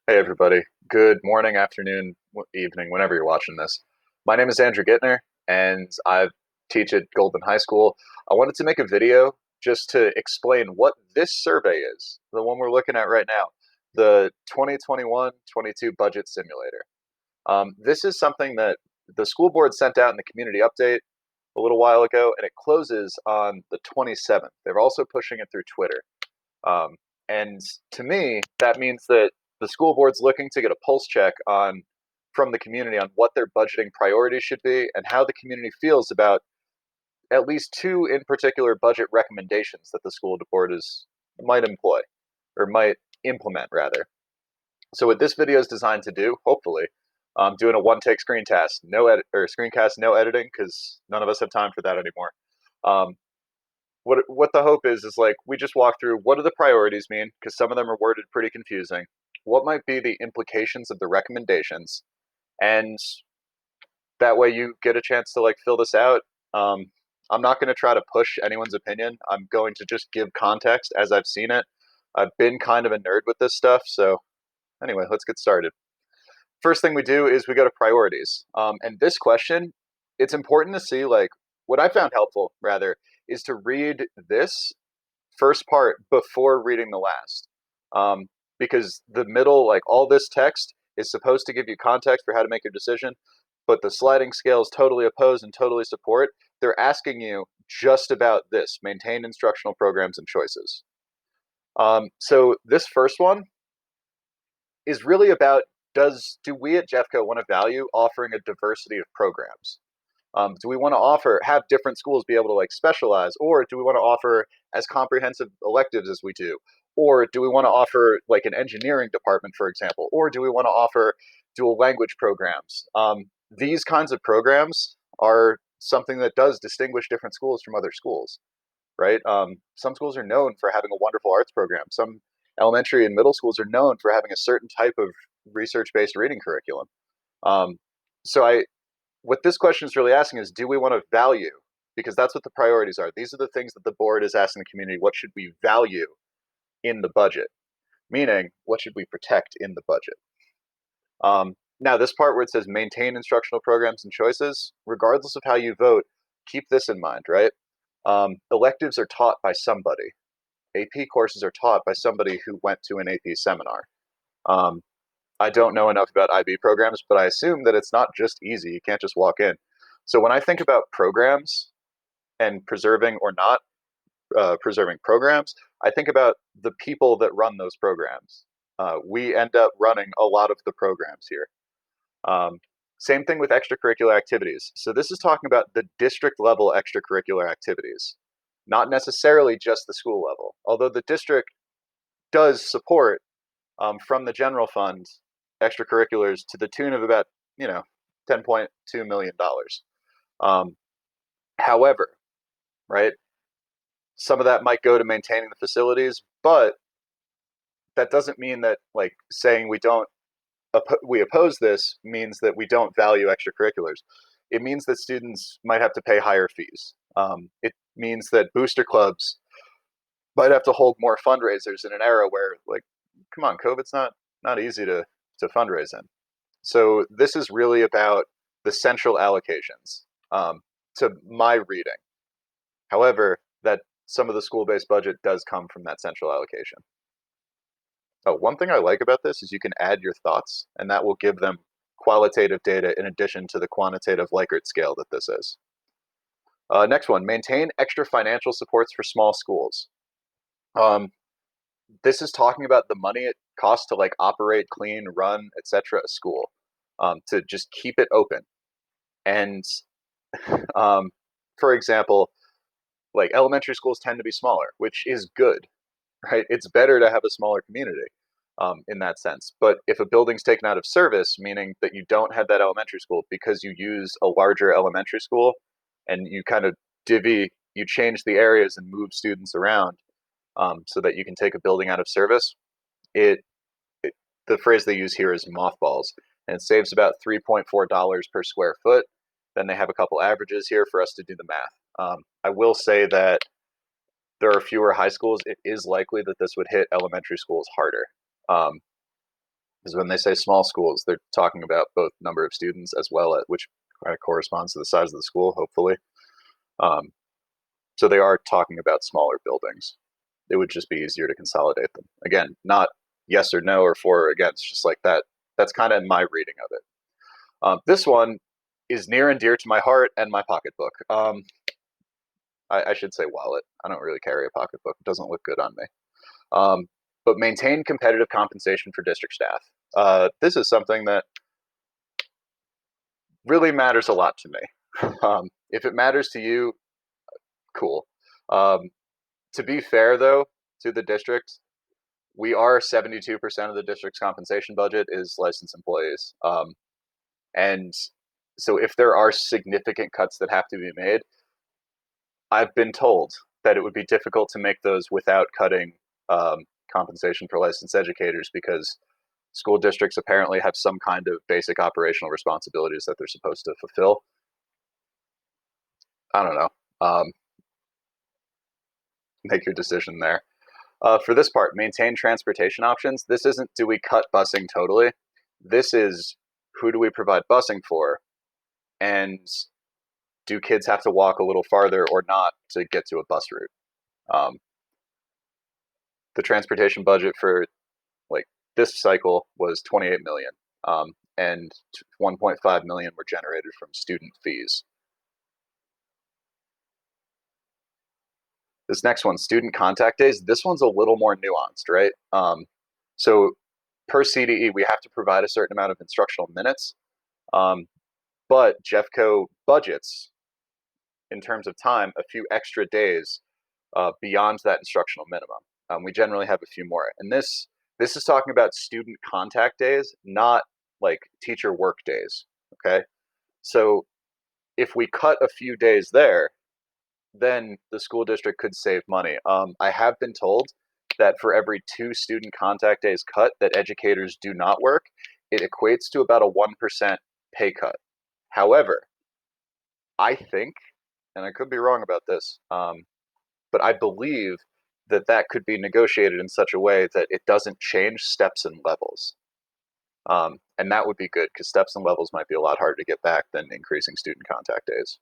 Hey, everybody. Good morning, afternoon, evening, whenever you're watching this. My name is Andrew Gittner, and I teach at Golden High School. I wanted to make a video just to explain what this survey is, the one we're looking at right now, the 2021-22 Budget Simulator. This is something that the school board sent out in the community update a little while ago, and it closes on the 27th. They're also pushing it through Twitter. Um, and to me, that means that the school board's looking to get a pulse check on from the community on what their budgeting priorities should be and how the community feels about at least two in particular budget recommendations that the school board might employ or might implement rather. So what this video is designed to do, hopefully, doing a one-take screencast, screencast, no editing, because none of us have time for that anymore. Um, what the hope is like we just walk through what do the priorities mean because some of them are worded pretty confusing. What might be the implications of the recommendations, and that way you get a chance to like fill this out. Um, I'm not going to try to push anyone's opinion. I'm going to just give context as I've seen it. I've been kind of a nerd with this stuff, so anyway, let's get started. First thing we do is we go to priorities. And this question, it's important to see like what I found helpful rather is to read this first part before reading the last. Um, because the middle, like all this text, is supposed to give you context for how to make your decision, but the sliding scales totally oppose and totally support. They're asking you just about this maintain instructional programs and choices. So this first one is really about do we at Jeffco want to value offering a diversity of programs? Do we want to have different schools be able to like specialize, or do we want to offer as comprehensive electives as we do, or do we want to offer like an engineering department, for example, or do we want to offer dual language programs? These kinds of programs are something that does distinguish different schools from other schools, right? Some schools are known for having a wonderful arts program. Some elementary and middle schools are known for having a certain type of research-based reading curriculum. Um, so I what this question is really asking is, do we want to value? Because that's what the priorities are. These are the things that the board is asking the community, what should we value in the budget? Meaning, what should we protect in the budget? Now, this part where it says maintain instructional programs and choices, regardless of how you vote, keep this in mind, right? Electives are taught by somebody. AP courses are taught by somebody who went to an AP seminar. Um, I don't know enough about IB programs, but I assume that it's not just easy. You can't just walk in. So when I think about programs and preserving or not preserving programs, I think about the people that run those programs. We end up running a lot of the programs here. Um, Same thing with extracurricular activities. So this is talking about the district level extracurricular activities, not necessarily just the school level. Although the district does support from the general fund extracurriculars to the tune of about you know $10.2 million. Um, However, right, some of that might go to maintaining the facilities, but that doesn't mean that like saying we oppose this means that we don't value extracurriculars. It means that students might have to pay higher fees. It means that booster clubs might have to hold more fundraisers in an era where like come on, COVID's not easy to fundraise in. So this is really about the central allocations, to my reading. However, that some of the school-based budget does come from that central allocation. Oh, one thing I like about this is you can add your thoughts, and that will give them qualitative data in addition to the quantitative Likert scale that this is. Next one, maintain extra financial supports for small schools. Um, this is talking about the money it costs to like operate, clean, run, etc. a school, to just keep it open. And um, for example, like elementary schools tend to be smaller, which is good, right? It's better to have a smaller community in that sense. But if a building's taken out of service, meaning that you don't have that elementary school because you use a larger elementary school and you kind of you change the areas and move students around so that you can take a building out of service, it, it the phrase they use here is mothballs, and it saves about $3.4 per square foot. Then they have a couple averages here for us to do the math. I will say that there are fewer high schools. It is likely that this would hit elementary schools harder. Um, Because when they say small schools, they're talking about both number of students as well as which kind of corresponds to the size of the school, hopefully. Um, so they are talking about smaller buildings. It would just be easier to consolidate them. Again, not yes or no or for or against, just like that. That's kind of my reading of it. This one is near and dear to my heart and my pocketbook. I should say wallet. I don't really carry a pocketbook. It doesn't look good on me. Um, but maintain competitive compensation for district staff. This is something that really matters a lot to me. If it matters to you, cool. Um, to be fair, though, to the district, we are 72% of the district's compensation budget is licensed employees. And so if there are significant cuts that have to be made, I've been told that it would be difficult to make those without cutting compensation for licensed educators because school districts apparently have some kind of basic operational responsibilities that they're supposed to fulfill. I don't know. Make your decision there. For this part, maintain transportation options. This isn't do we cut busing totally. This is who do we provide busing for, and do kids have to walk a little farther or not to get to a bus route? Um, the transportation budget for like this cycle was 28 million, and 1.5 million were generated from student fees. This next one, student contact days. This one's a little more nuanced, right? So per CDE, we have to provide a certain amount of instructional minutes, but Jeffco budgets in terms of time a few extra days beyond that instructional minimum. We generally have a few more, and this is talking about student contact days, not like teacher work days. Okay, so if we cut a few days there, then the school district could save money. I have been told that for every 2 student contact days cut that educators do not work, it equates to about a 1% pay cut. However, I think, and I could be wrong about this, but I believe that that could be negotiated in such a way that it doesn't change steps and levels. And that would be good because steps and levels might be a lot harder to get back than increasing student contact days.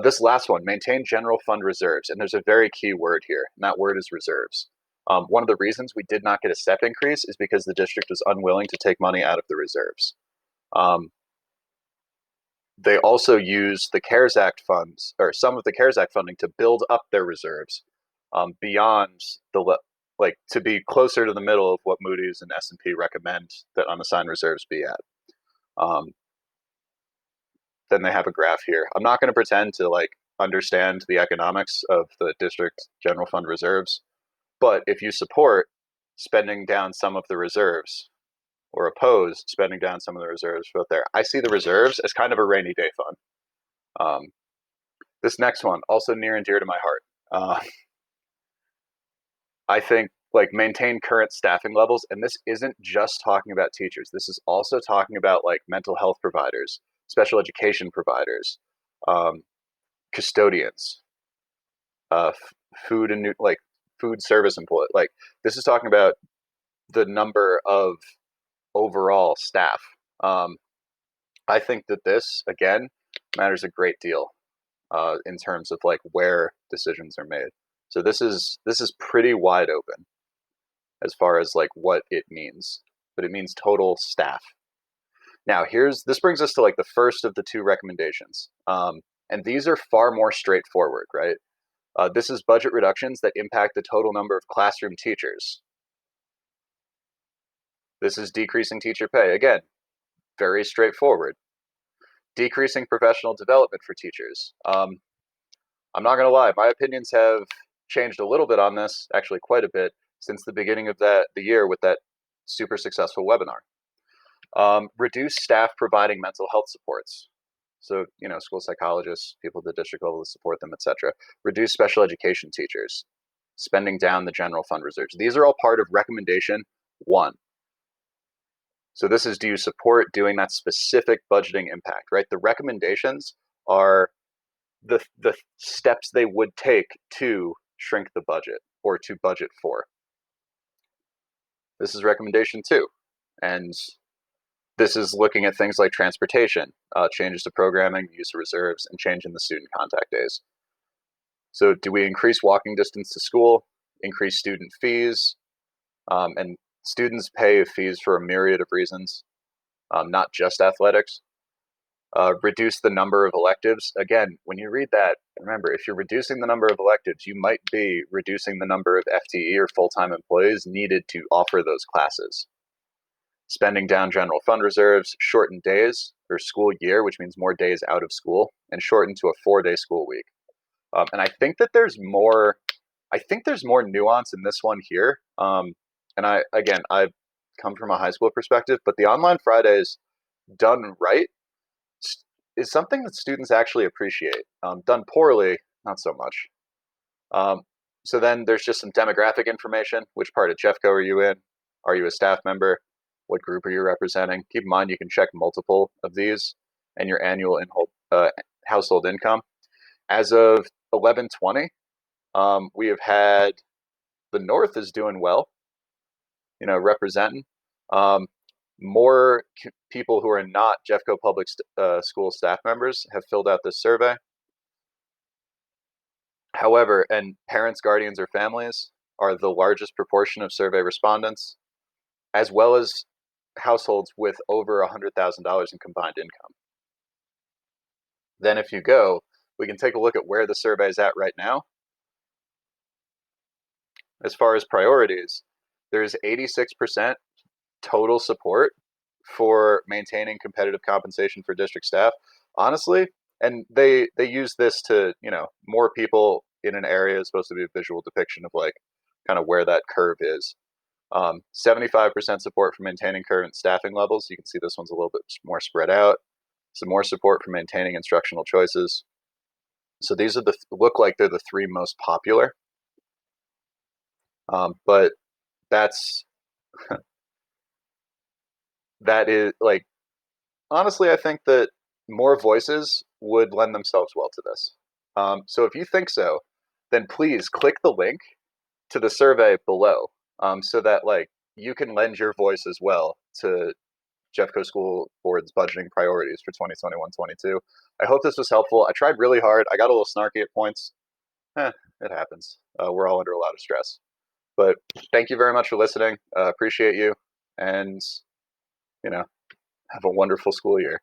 This last one, maintain general fund reserves. And there's a very key word here, and that word is reserves. One of the reasons we did not get a step increase is because the district was unwilling to take money out of the reserves. They also used the CARES Act funds, or some of the CARES Act funding, to build up their reserves beyond like to be closer to the middle of what Moody's and S&P recommend that unassigned reserves be at. Then they have a graph here. I'm not going to pretend to like understand the economics of the district general fund reserves, but if you support spending down some of the reserves or oppose spending down some of the reserves out there, I see the reserves as kind of a rainy day fund. This next one, also near and dear to my heart. I think like maintain current staffing levels, and this isn't just talking about teachers. This is also talking about like mental health providers, special education providers, custodians, food and like food service employees. Like this is talking about the number of overall staff. I think that this again matters a great deal in terms of like where decisions are made. So this is pretty wide open as far as like what it means, but it means total staff. Now this brings us to like the first of the 2 recommendations, and these are far more straightforward, right? This is budget reductions that impact the total number of classroom teachers. This is decreasing teacher pay. Again, very straightforward. Decreasing professional development for teachers. I'm not going to lie, my opinions have changed a little bit on this, actually quite a bit, since the beginning of the year with that super successful webinar. Reduce staff providing mental health supports. So, school psychologists, people at the district level to support them, etc. Reduce special education teachers, spending down the general fund reserves. These are all part of recommendation 1. So this is, do you support doing that specific budgeting impact, right? The recommendations are the steps they would take to shrink the budget or to budget for. This is recommendation 2. And this is looking at things like transportation, changes to programming, use of reserves, and change in the student contact days. So, do we increase walking distance to school, increase student fees, and students pay fees for a myriad of reasons, not just athletics. Reduce the number of electives. Again, when you read that, remember, if you're reducing the number of electives, you might be reducing the number of FTE or full-time employees needed to offer those classes. Spending down general fund reserves, shorten days or school year, which means more days out of school, and shorten to a 4-day school week. And I think that there's more. I think there's more nuance in this one here. And I come from a high school perspective, but the online Fridays done right is something that students actually appreciate. Done poorly, not so much. Um, so then there's just some demographic information. Which part of Jeffco are you in? Are you a staff member? What group are you representing? Keep in mind you can check multiple of these and your annual household income. As of 11/20, we have had the North is doing well, representing. Um, more people who are not Jeffco Public School staff members have filled out this survey. However, and parents, guardians, or families are the largest proportion of survey respondents, as well as households with over $100,000 in combined income. Then if you go, we can take a look at where the survey is at right now. As far as priorities, there's 86% total support for maintaining competitive compensation for district staff. Honestly, and they use this to, more people in an area is supposed to be a visual depiction of like kind of where that curve is. 75% support for maintaining current staffing levels. You can see this one's a little bit more spread out. Some more support for maintaining instructional choices. So these are look like they're the three most popular. But that is like, honestly, I think that more voices would lend themselves well to this. So if you think so, then please click the link to the survey below, so that like you can lend your voice as well to Jeffco School Board's budgeting priorities for 2021-22. I hope this was helpful. I tried really hard. I got a little snarky at points. It happens. We're all under a lot of stress. But thank you very much for listening. Appreciate you. And, have a wonderful school year.